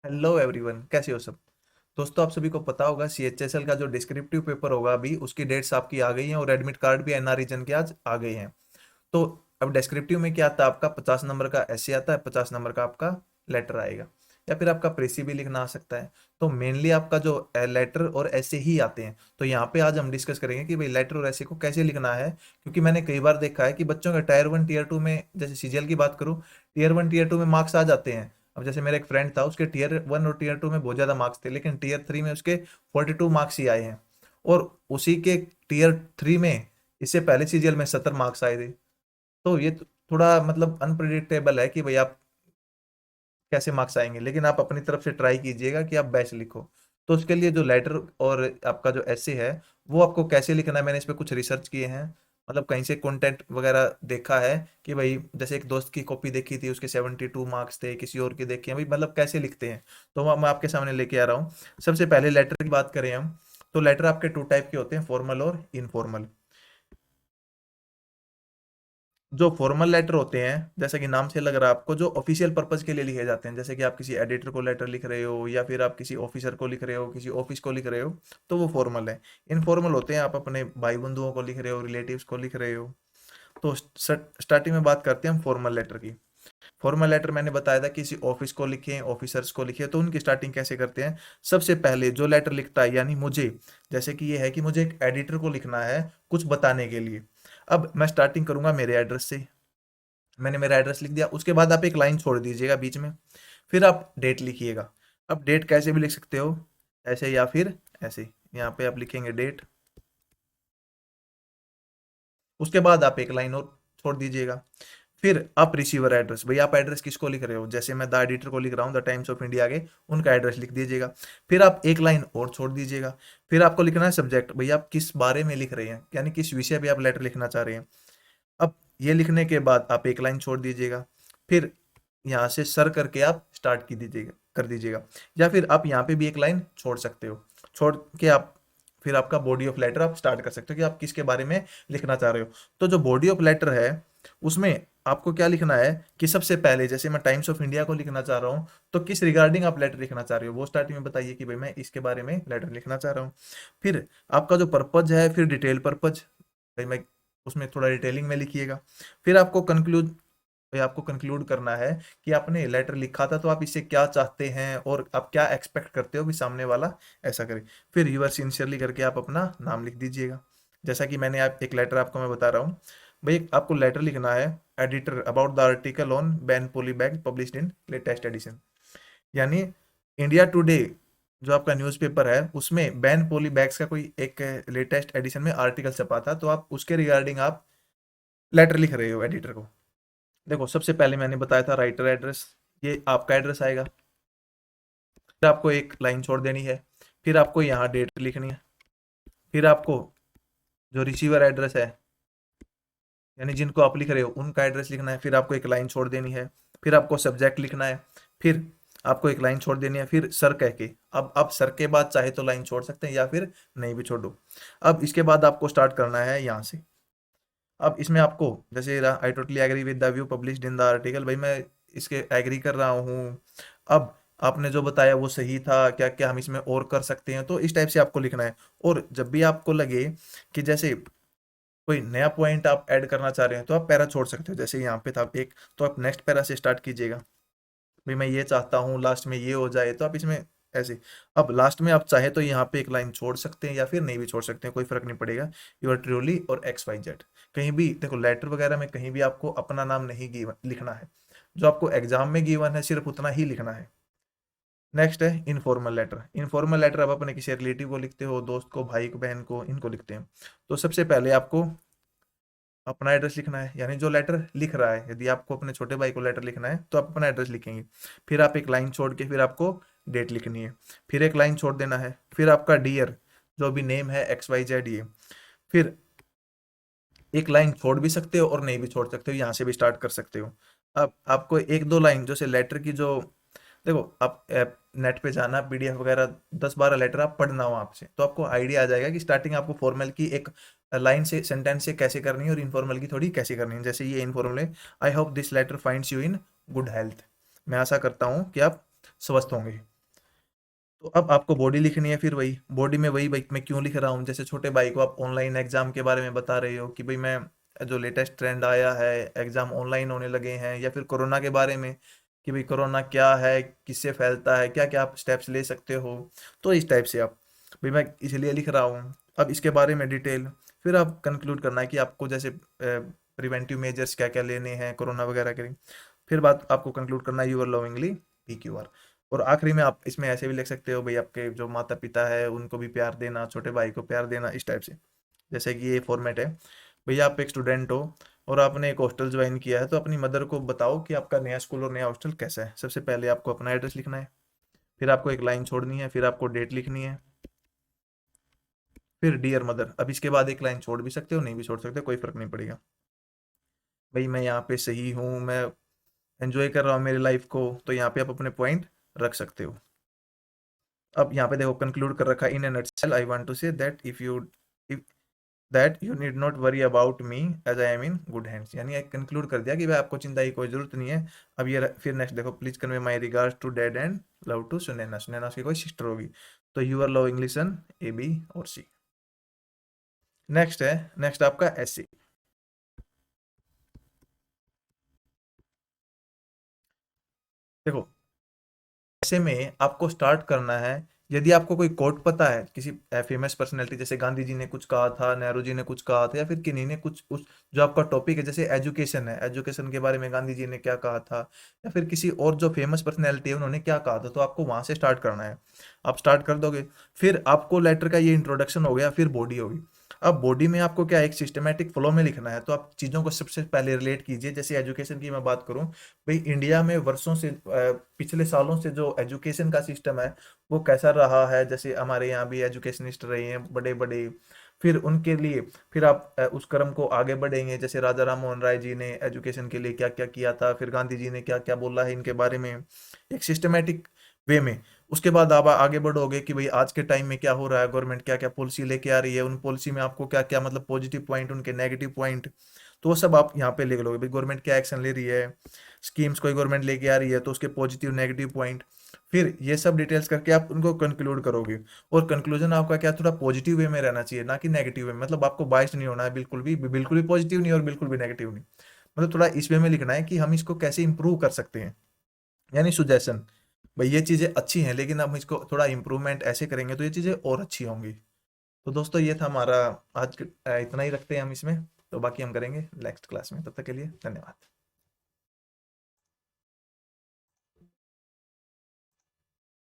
Hello everyone, कैसे हो सब। दोस्तों, आप सभी को पता होगा सीएचएसएल का जो डिस्क्रिप्टिव पेपर होगा, अभी उसकी डेट्स आपकी आ गई हैं और एडमिट कार्ड भी एनआर रीजन के आज आ गए हैं। तो अब डिस्क्रिप्टिव में क्या आता है, आपका 50 नंबर का ऐसे आता है, 50 नंबर का आपका लेटर आएगा, या फिर आपका प्रेसी भी लिखना आ सकता है। तो मेनली आपका जो लेटर और ऐसे ही आते हैं। तो यहाँ पे आज हम डिस्कस करेंगे कि भाई लेटर और ऐसे को कैसे लिखना है, क्योंकि मैंने कई बार देखा है कि बच्चों का टायर 1 टीयर 2 में, जैसे सीजीएल की बात करूँ, टीयर 1 टीयर 2 में मार्क्स आ जाते हैं। अब जैसे मेरा एक फ्रेंड था, उसके टीयर 1 और टीयर 2 में बहुत ज्यादा मार्क्स थे, लेकिन टीयर 3 में उसके 42 मार्क्स ही आए हैं। और उसी के टीयर 3 में इससे पहले सीजीएल में 70 मार्क्स आए थे। तो ये थोड़ा मतलब अनप्रिडिक्टेबल है कि भाई आप कैसे मार्क्स आएंगे, लेकिन आप अपनी तरफ से ट्राई कीजिएगा कि आप बेस्ट लिखो। तो उसके लिए जो लेटर और आपका जो ऐसे है, वो आपको कैसे लिखना है, मैंने इस पे कुछ रिसर्च किए हैं। मतलब कहीं से कंटेंट वगैरह देखा है कि भाई, जैसे एक दोस्त की कॉपी देखी थी, उसके 72 मार्क्स थे, किसी और की देखी है भाई, मतलब कैसे लिखते हैं। तो मैं आपके सामने लेके आ रहा हूँ। सबसे पहले लेटर की बात करें हम, तो लेटर आपके 2 टाइप के होते हैं, फॉर्मल और इनफॉर्मल। जो फॉर्मल लेटर होते हैं, जैसा कि नाम से लग रहा है आपको, जो ऑफिशियल पर्पज के लिए लिखे जाते हैं, जैसे कि आप किसी एडिटर को लेटर लिख रहे हो, या फिर आप किसी ऑफिसर को लिख रहे हो, किसी ऑफिस को लिख रहे हो, तो वो फॉर्मल है। इनफॉर्मल होते हैं, आप अपने भाई बंधुओं को लिख रहे हो, रिलेटिव्स को लिख रहे हो। तो स्टार्टिंग में बात करते हैं हम फॉर्मल लेटर की। फॉर्मल लेटर मैंने बताया था, किसी ऑफिस को लिखें, ऑफिसर्स को लिखे, तो उनकी स्टार्टिंग कैसे करते हैं। सबसे पहले जो लेटर लिखता है, यानी मुझे, जैसे कि ये है कि मुझे एक एडिटर को लिखना है कुछ बताने के लिए। अब मैं स्टार्टिंग करूंगा मेरे एड्रेस से। मैंने मेरा एड्रेस लिख दिया, उसके बाद आप एक लाइन छोड़ दीजिएगा बीच में। फिर आप डेट लिखिएगा। अब डेट कैसे भी लिख सकते हो, ऐसे या फिर ऐसे। यहाँ पे आप लिखेंगे डेट। उसके बाद आप एक लाइन और छोड़ दीजिएगा। फिर आप रिसीवर एड्रेस, भाई आप एड्रेस किसको लिख रहे हो, जैसे मैं द एडिटर को लिख रहा हूँ, द टाइम्स ऑफ इंडिया के, उनका एड्रेस लिख दीजिएगा। फिर आप एक लाइन और छोड़ दीजिएगा। फिर आपको लिखना है सब्जेक्ट, भाई आप किस बारे में लिख रहे हैं, यानी किस विषय पे आप लेटर लिखना चाह रहे हैं। अब ये लिखने के बाद आप एक लाइन छोड़ दीजिएगा। फिर यहाँ से सर करके आप स्टार्ट की दीजिएगा, कर दीजिएगा। या फिर आप यहाँ पे भी एक लाइन छोड़ सकते हो। छोड़ के आप फिर आपका बॉडी ऑफ लेटर आप स्टार्ट कर सकते हो कि आप किसके बारे में लिखना चाह रहे हो। तो जो बॉडी ऑफ लेटर है, उसमें आपको क्या लिखना है कि सबसे पहले, जैसे मैं टाइम्स ऑफ इंडिया को लिखना चाह रहा हूँ, तो किस रिगार्डिंग आप लेटर लिखना चाह रहे हो, वो स्टार्टिंग में बताइए कि भाई मैं इसके बारे में लेटर लिखना चाह रहा हूँ। फिर आपका जो पर्पज है, फिर डिटेल पर्पज, भाई मैं उसमें थोड़ा डिटेलिंग में लिखिएगा। फिर आपको कंक्लूड करना है कि आपने लेटर लिखा था, तो आप इससे क्या चाहते हैं और आप क्या एक्सपेक्ट करते हो कि सामने वाला ऐसा करे। फिर यूर सिंसियरली करके आप अपना नाम लिख दीजिएगा। जैसा कि मैंने आप एक लेटर आपको मैं बता रहा हूँ, भाई आपको लेटर लिखना है, editor about the article on ban poly bag published in latest edition. यानी इंडिया टुडे जो आपका न्यूज़पेपर है, उसमें बैन पोली बैग्स का कोई एक लेटेस्ट एडिशन में आर्टिकल छपा था, तो आप उसके रिगार्डिंग आप लेटर लिख रहे हो एडिटर को। देखो, सबसे पहले मैंने बताया था राइटर एड्रेस, ये आपका एड्रेस आएगा। फिर आपको एक लाइन छोड़ देनी है। फिर आपको यहाँ डेट लिखनी है। फिर आपको जो रिसीवर एड्रेस है, यानी जिनको आप लिख रहे हो, उनका एड्रेस लिखना है। फिर आपको एक लाइन छोड़ देनी है। फिर आपको सब्जेक्ट लिखना है। फिर आपको एक लाइन छोड़ देनी है, फिर सर कह के। अब आप सर के बाद चाहे तो लाइन छोड़ सकते हैं, या फिर नहीं भी छोड़ो। अब इसके बाद आपको स्टार्ट करना है यहाँ से। अब इसमें आपको, जैसे I totally agree with the view published in the article, भाई मैं इसके एग्री कर रहा हूँ। अब आपने जो बताया वो सही था, क्या क्या हम इसमें और कर सकते हैं, तो इस टाइप से आपको लिखना है। और जब भी आपको लगे कि जैसे कोई नया पॉइंट आप ऐड करना चाह रहे हैं, तो आप पैरा छोड़ सकते हो। जैसे यहाँ पे था एक, तो आप नेक्स्ट पैरा से स्टार्ट कीजिएगा। भाई मैं ये चाहता हूँ लास्ट में ये हो जाए, तो आप इसमें ऐसे। अब लास्ट में आप चाहे तो यहाँ पे एक लाइन छोड़ सकते हैं, या फिर नहीं भी छोड़ सकते हैं, कोई फर्क नहीं पड़ेगा। यूर ट्रूली और XYZ। कहीं भी देखो, लेटर वगैरह में कहीं भी आपको अपना नाम नहीं गिवन लिखना है। जो आपको एग्जाम में गिवन है, सिर्फ उतना ही लिखना है। नेक्स्ट है इनफॉर्मल लेटर। इनफॉर्मल लेटर आप अपने किसी रिलेटिव को लिखते हो, दोस्त को, भाई को, बहन को, इनको लिखते हैं। तो सबसे पहले आपको अपना एड्रेस लिखना है, यानी जो लेटर लिख रहा है, यदि आपको अपने छोटे भाई को लेटर लिखना है, तो आप अपना एड्रेस लिखेंगे। फिर आप एक लाइन छोड़ के फिर आपको डेट लिखनी है। फिर एक लाइन छोड़ देना है। फिर आपका डियर, जो भी नेम है XYZ ये। फिर एक लाइन छोड़ भी सकते हो और नहीं भी छोड़ सकते हो, यहाँ से भी स्टार्ट कर सकते हो। अब आपको एक दो लाइन जैसे लेटर की जो, देखो आप नेट पे जाना, PDF वगैरह 10-12 लेटर आप पढ़ना हो आपसे, तो आपको आइडिया आ जाएगा कि स्टार्टिंग आपको फॉर्मल की एक लाइन से, सेंटेंस से कैसे करनी है, और इनफॉर्मल की थोड़ी कैसे करनी है। जैसे ये इनफॉर्मल है, I hope this letter finds you in good health. मैं आशा करता हूँ कि आप स्वस्थ होंगे। तो अब आपको बॉडी लिखनी है, फिर वही बॉडी में वही भाई मैं क्यों लिख रहा हूँ, जैसे छोटे भाई को आप ऑनलाइन एग्जाम के बारे में बता रहे हो कि भाई मैं जो लेटेस्ट ट्रेंड आया है, एग्जाम ऑनलाइन होने लगे हैं, या फिर कोरोना के बारे में कि भाई कोरोना क्या है, किससे फैलता है, क्या क्या आप स्टेप्स ले सकते हो। तो इस टाइप से आप, भाई मैं इसलिए लिख रहा हूँ, अब इसके बारे में डिटेल। फिर आप कंक्लूड करना है कि आपको जैसे प्रिवेंटिव मेजर्स क्या क्या लेने हैं कोरोना वगैरह के लिए। फिर बात आपको कंक्लूड करना है यूर लविंगली PQR। और आखिरी में आप इसमें ऐसे भी लिख सकते हो भाई आपके जो माता पिता है उनको भी प्यार देना, छोटे भाई को प्यार देना, इस टाइप से। जैसे कि ये फॉर्मेट है, भैया आप एक स्टूडेंट हो और आपने एक हॉस्टल ज्वाइन किया है, तो अपनी मदर को बताओ कि आपका नया स्कूल और नया हॉस्टल कैसा है। सबसे पहले आपको अपना एड्रेस लिखना है, फिर आपको एक लाइन छोड़नी है, फिर आपको डेट लिखनी है, फिर डियर मदर। अब इसके बाद एक लाइन छोड़ भी सकते हो, नहीं भी छोड़ सकते, कोई फर्क नहीं पड़ेगा। भाई मैं यहाँ पे सही हूँ, मैं एंजॉय कर रहा हूँ मेरी लाइफ को, तो यहाँ पे आप अपने पॉइंट रख सकते हो। अब यहाँ पे देखो कंक्लूड कर रखा है, in a nutshell I want to say that if that you need not worry about me as I am in good hands, यानी एक कंक्लूड कर दिया कि भाई आपको चिंता की कोई जरूरत नहीं है। अब ये फिर नेक्स्ट देखो, please convey my regards to dad and love to Sunaina. Sunaina उसकी कोई सिस्टर होगी, तो your love English A B और C। नेक्स्ट है, नेक्स्ट आपका SC। देखो ऐसे में आपको स्टार्ट करना है, यदि आपको कोई कोट पता है किसी फेमस पर्सनैलिटी, जैसे गांधी जी ने कुछ कहा था, नेहरू जी ने कुछ कहा था, या फिर किन्हीं ने कुछ उस जो आपका टॉपिक है, जैसे एजुकेशन है, एजुकेशन के बारे में गांधी जी ने क्या कहा था, या फिर किसी और जो फेमस पर्सनैलिटी है उन्होंने क्या कहा था, तो आपको वहां से स्टार्ट करना है। आप स्टार्ट कर दोगे, फिर आपको लेटर का ये इंट्रोडक्शन हो गया, फिर बॉडी होगी। अब बॉडी में आपको क्या एक सिस्टमेटिक फ्लो में लिखना है, तो आप चीज़ों को सबसे पहले रिलेट कीजिए। जैसे एजुकेशन की मैं बात करूं, भाई इंडिया में वर्षों से पिछले सालों से जो एजुकेशन का सिस्टम है वो कैसा रहा है, जैसे हमारे यहाँ भी एजुकेशनिस्ट रहे हैं बड़े बड़े, फिर उनके लिए फिर आप उस क्रम को आगे बढ़ेंगे, जैसे राजा राम मोहन राय जी ने एजुकेशन के लिए क्या क्या किया था, फिर गांधी जी ने क्या क्या बोला है इनके बारे में, एक सिस्टमेटिक वे में। उसके बाद आप आगे बढ़ोगे कि भाई आज के टाइम में क्या हो रहा है, गवर्नमेंट क्या क्या पॉलिसी लेके आ रही है, उन पॉलिसी में आपको क्या क्या मतलब पॉजिटिव पॉइंट, उनके नेगेटिव पॉइंट, तो वो सब आप यहाँ पे लिख लोगे। भाई गवर्नमेंट क्या एक्शन ले रही है, स्कीम्स कोई गवर्नमेंट लेके आ रही है तो उसके पॉजिटिव नेगेटिव पॉइंट, फिर ये सब डिटेल्स करके आप उनको कंक्लूड करोगे। और कंक्लूजन आपका क्या, थोड़ा पॉजिटिव वे में रहना चाहिए, ना कि नेगेटिव वे में, मतलब आपको बाइस नहीं होना है, बिल्कुल भी पॉजिटिव नहीं और बिल्कुल भी नेगेटिव नहीं। मतलब थोड़ा इस वे में लिखना है कि हम इसको कैसे इंप्रूव कर सकते हैं, यानी सुजेशन, भाई ये चीज़ें अच्छी हैं लेकिन हम इसको थोड़ा इम्प्रूवमेंट ऐसे करेंगे तो ये चीज़ें और अच्छी होंगी। तो दोस्तों ये था हमारा आज इतना ही रखते हैं हम इसमें, तो बाकी हम करेंगे नेक्स्ट क्लास में। तब तक के लिए धन्यवाद।